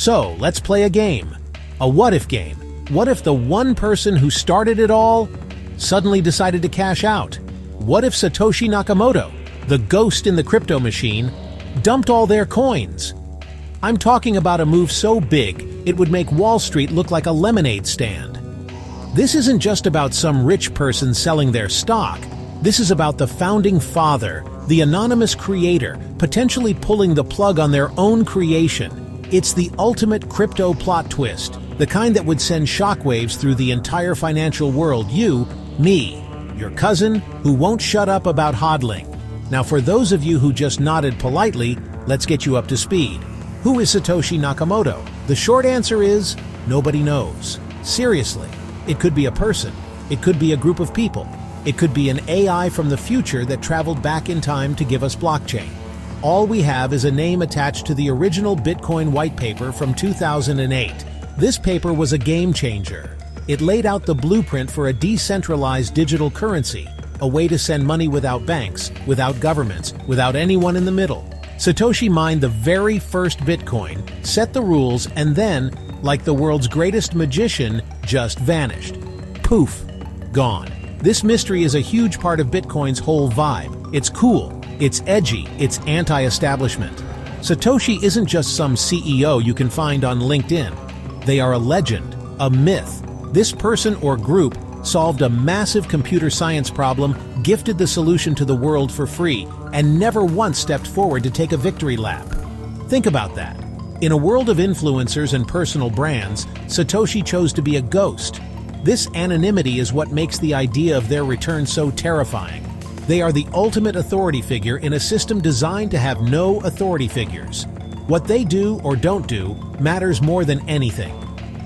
So, let's play a game. A what-if game. What if the one person who started it all suddenly decided to cash out? What if Satoshi Nakamoto, the ghost in the crypto machine, dumped all their coins? I'm talking about a move so big, it would make Wall Street look like a lemonade stand. This isn't just about some rich person selling their stock. This is about the founding father, the anonymous creator, potentially pulling the plug on their own creation. It's the ultimate crypto plot twist, the kind that would send shockwaves through the entire financial world. You, me, your cousin, who won't shut up about hodling. Now, for those of you who just nodded politely, let's get you up to speed. Who is Satoshi Nakamoto? The short answer is, nobody knows. Seriously, it could be a person. It could be a group of people. It could be an AI from the future that traveled back in time to give us blockchain. All we have is a name attached to the original Bitcoin white paper from 2008. This paper was a game changer. It laid out the blueprint for a decentralized digital currency, a way to send money without banks, without governments, without anyone in the middle. Satoshi mined the very first Bitcoin, set the rules, and then, like the world's greatest magician, just vanished. Poof, gone. This mystery is a huge part of Bitcoin's whole vibe. It's cool, it's edgy, it's anti-establishment. Satoshi isn't just some CEO you can find on LinkedIn. They are a legend, a myth. This person or group solved a massive computer science problem, gifted the solution to the world for free, and never once stepped forward to take a victory lap. Think about that. In a world of influencers and personal brands, Satoshi chose to be a ghost. This anonymity is what makes the idea of their return so terrifying. They are the ultimate authority figure in a system designed to have no authority figures. What they do or don't do matters more than anything.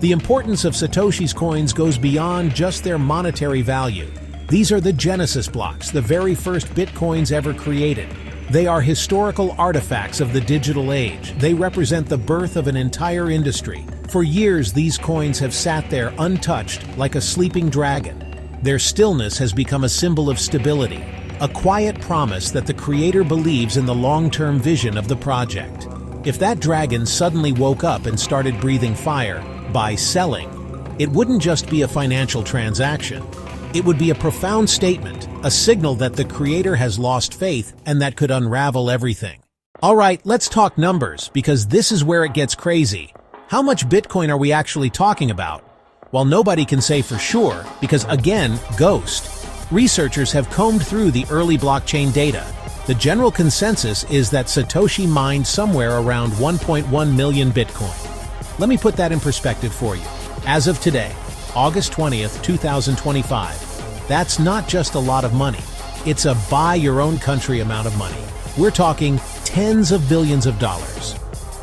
The importance of Satoshi's coins goes beyond just their monetary value. These are the Genesis blocks, the very first Bitcoins ever created. They are historical artifacts of the digital age. They represent the birth of an entire industry. For years, these coins have sat there untouched, like a sleeping dragon. Their stillness has become a symbol of stability, a quiet promise that the creator believes in the long-term vision of the project. If that dragon suddenly woke up and started breathing fire, by selling, it wouldn't just be a financial transaction. It would be a profound statement, a signal that the creator has lost faith and that could unravel everything. All right, let's talk numbers, because this is where it gets crazy. How much Bitcoin are we actually talking about? Well, nobody can say for sure, because again, ghost. Researchers have combed through the early blockchain data. The general consensus is that Satoshi mined somewhere around 1.1 million Bitcoin. Let me put that in perspective for you. As of today, August 20th, 2025, that's not just a lot of money. It's a buy-your-own-country amount of money. We're talking tens of billions of dollars.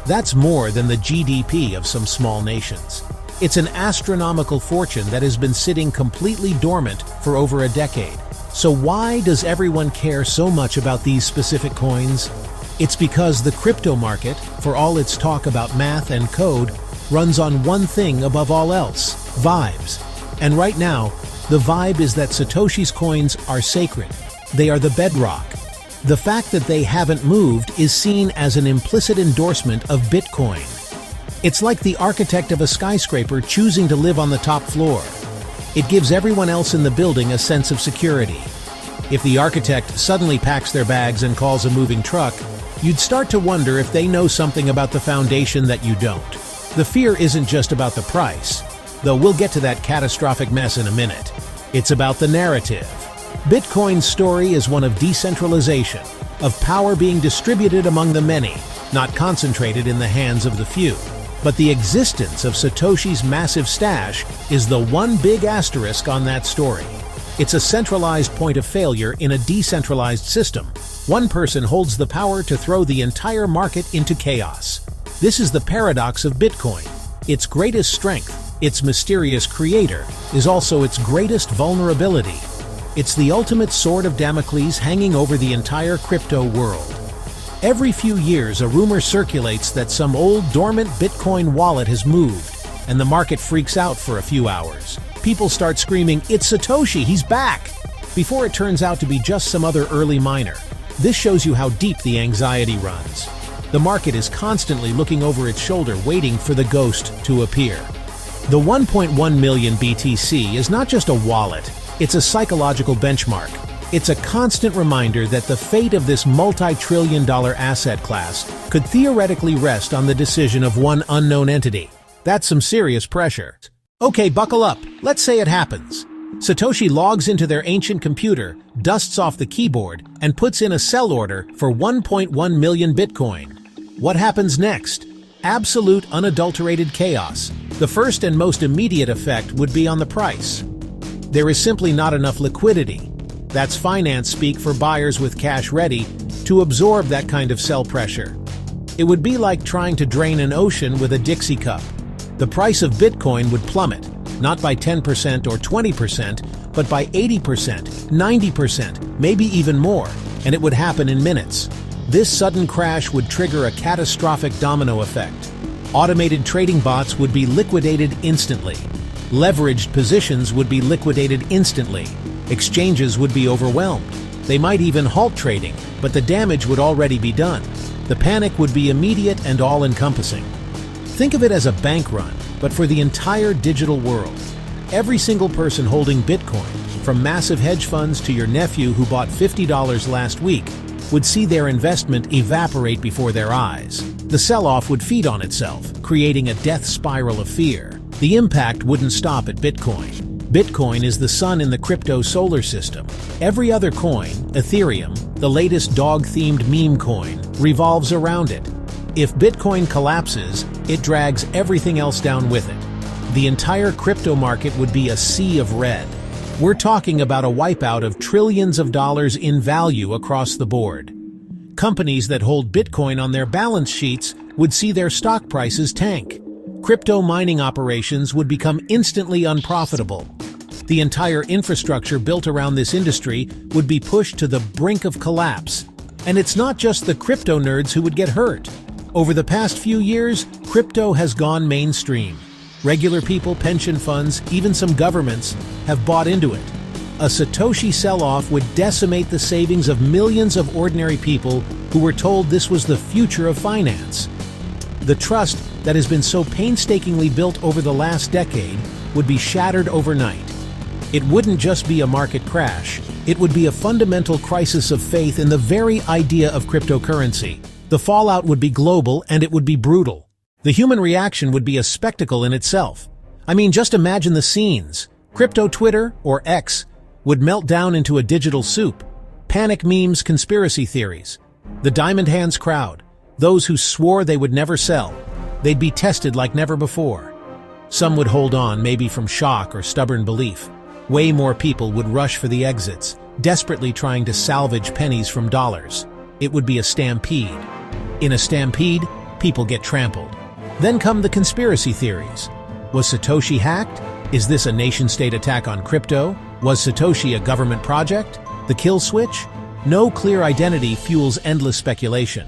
That's more than the GDP of some small nations. It's an astronomical fortune that has been sitting completely dormant for over a decade. So why does everyone care so much about these specific coins? It's because the crypto market, for all its talk about math and code, runs on one thing above all else: vibes. And right now, the vibe is that Satoshi's coins are sacred. They are the bedrock. The fact that they haven't moved is seen as an implicit endorsement of Bitcoin. It's like the architect of a skyscraper choosing to live on the top floor. It gives everyone else in the building a sense of security. If the architect suddenly packs their bags and calls a moving truck, you'd start to wonder if they know something about the foundation that you don't. The fear isn't just about the price, though we'll get to that catastrophic mess in a minute. It's about the narrative. Bitcoin's story is one of decentralization, of power being distributed among the many, not concentrated in the hands of the few. But the existence of Satoshi's massive stash is the one big asterisk on that story. It's a centralized point of failure in a decentralized system. One person holds the power to throw the entire market into chaos. This is the paradox of Bitcoin. Its greatest strength, its mysterious creator, is also its greatest vulnerability. It's the ultimate sword of Damocles hanging over the entire crypto world. Every few years, a rumor circulates that some old dormant Bitcoin wallet has moved, and the market freaks out for a few hours. People start screaming, "It's Satoshi, he's back!" before it turns out to be just some other early miner. This shows you how deep the anxiety runs. The market is constantly looking over its shoulder waiting for the ghost to appear. The 1.1 million BTC is not just a wallet, it's a psychological benchmark. It's a constant reminder that the fate of this multi-trillion-dollar asset class could theoretically rest on the decision of one unknown entity. That's some serious pressure. Okay, buckle up. Let's say it happens. Satoshi logs into their ancient computer, dusts off the keyboard, and puts in a sell order for 1.1 million Bitcoin. What happens next? Absolute unadulterated chaos. The first and most immediate effect would be on the price. There is simply not enough liquidity. That's finance speak for buyers with cash ready to absorb that kind of sell pressure. It would be like trying to drain an ocean with a Dixie cup. The price of Bitcoin would plummet, not by 10% or 20%, but by 80%, 90%, maybe even more, and it would happen in minutes. This sudden crash would trigger a catastrophic domino effect. Automated trading bots would be liquidated instantly. Leveraged positions would be liquidated instantly. Exchanges would be overwhelmed. They might even halt trading, but the damage would already be done. The panic would be immediate and all-encompassing. Think of it as a bank run, but for the entire digital world. Every single person holding Bitcoin, from massive hedge funds to your nephew who bought $50 last week, would see their investment evaporate before their eyes. The sell-off would feed on itself, creating a death spiral of fear. The impact wouldn't stop at Bitcoin. Bitcoin is the sun in the crypto solar system. Every other coin, Ethereum, the latest dog-themed meme coin, revolves around it. If Bitcoin collapses, it drags everything else down with it. The entire crypto market would be a sea of red. We're talking about a wipeout of trillions of dollars in value across the board. Companies that hold Bitcoin on their balance sheets would see their stock prices tank. Crypto mining operations would become instantly unprofitable. The entire infrastructure built around this industry would be pushed to the brink of collapse. And it's not just the crypto nerds who would get hurt. Over the past few years, crypto has gone mainstream. Regular people, pension funds, even some governments have bought into it. A Satoshi sell-off would decimate the savings of millions of ordinary people who were told this was the future of finance. The trust that has been so painstakingly built over the last decade would be shattered overnight. It wouldn't just be a market crash, it would be a fundamental crisis of faith in the very idea of cryptocurrency. The fallout would be global and it would be brutal. The human reaction would be a spectacle in itself. I mean, just imagine the scenes. Crypto Twitter, or X, would melt down into a digital soup. Panic memes, conspiracy theories. The Diamond Hands crowd, those who swore they would never sell. They'd be tested like never before. Some would hold on, maybe from shock or stubborn belief. Way more people would rush for the exits, desperately trying to salvage pennies from dollars. It would be a stampede. In a stampede, people get trampled. Then come the conspiracy theories. Was Satoshi hacked? Is this a nation-state attack on crypto? Was Satoshi a government project? The kill switch? No clear identity fuels endless speculation.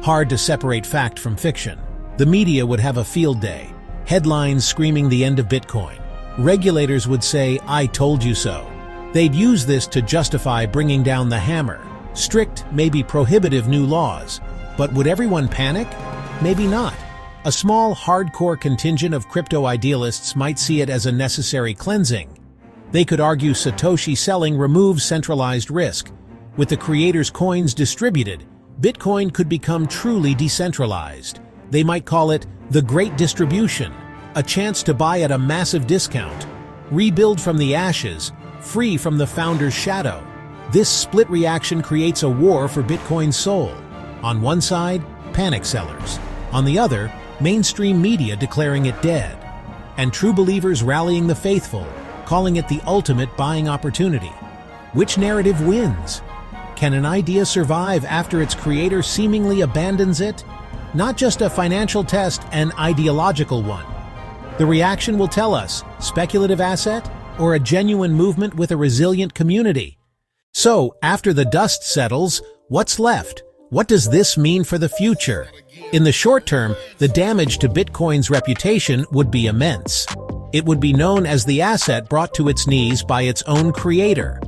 Hard to separate fact from fiction. The media would have a field day. Headlines screaming the end of Bitcoin. Regulators would say, "I told you so." They'd use this to justify bringing down the hammer. Strict, maybe prohibitive new laws. But would everyone panic? Maybe not. A small, hardcore contingent of crypto idealists might see it as a necessary cleansing. They could argue Satoshi selling removes centralized risk. With the creator's coins distributed, Bitcoin could become truly decentralized. They might call it the Great Distribution, a chance to buy at a massive discount, rebuild from the ashes, free from the founder's shadow. This split reaction creates a war for Bitcoin's soul. On one side, panic sellers. On the other, mainstream media declaring it dead. And true believers rallying the faithful, calling it the ultimate buying opportunity. Which narrative wins? Can an idea survive after its creator seemingly abandons it? Not just a financial test, an ideological one. The reaction will tell us, speculative asset or a genuine movement with a resilient community. So, after the dust settles, what's left? What does this mean for the future? In the short term, the damage to Bitcoin's reputation would be immense. It would be known as the asset brought to its knees by its own creator.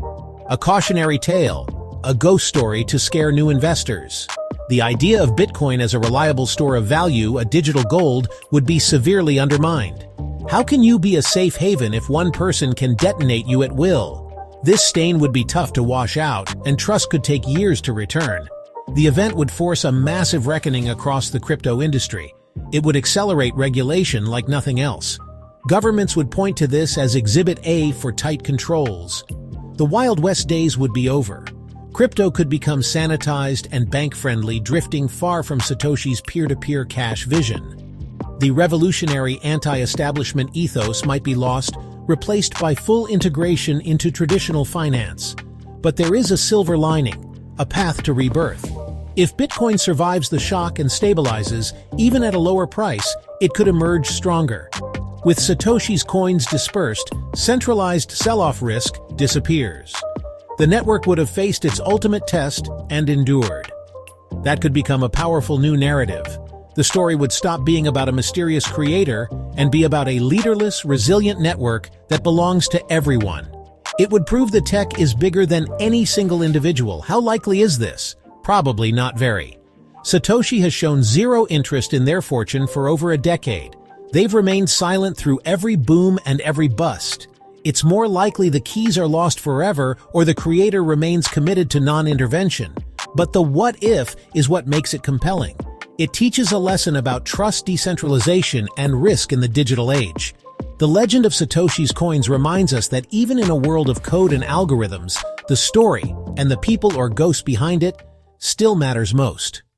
A cautionary tale, a ghost story to scare new investors. The idea of Bitcoin as a reliable store of value, a digital gold, would be severely undermined. How can you be a safe haven if one person can detonate you at will? This stain would be tough to wash out, and trust could take years to return. The event would force a massive reckoning across the crypto industry. It would accelerate regulation like nothing else. Governments would point to this as Exhibit A for tight controls. The Wild West days would be over. Crypto could become sanitized and bank-friendly, drifting far from Satoshi's peer-to-peer cash vision. The revolutionary anti-establishment ethos might be lost, replaced by full integration into traditional finance. But there is a silver lining, a path to rebirth. If Bitcoin survives the shock and stabilizes, even at a lower price, it could emerge stronger. With Satoshi's coins dispersed, centralized sell-off risk disappears. The network would have faced its ultimate test and endured. That could become a powerful new narrative. The story would stop being about a mysterious creator and be about a leaderless, resilient network that belongs to everyone. It would prove the tech is bigger than any single individual. How likely is this? Probably not very. Satoshi has shown zero interest in their fortune for over a decade. They've remained silent through every boom and every bust. It's more likely the keys are lost forever or the creator remains committed to non-intervention. But the what if is what makes it compelling. It teaches a lesson about trust, decentralization, and risk in the digital age. The legend of Satoshi's coins reminds us that even in a world of code and algorithms, the story, and the people or ghosts behind it, still matters most.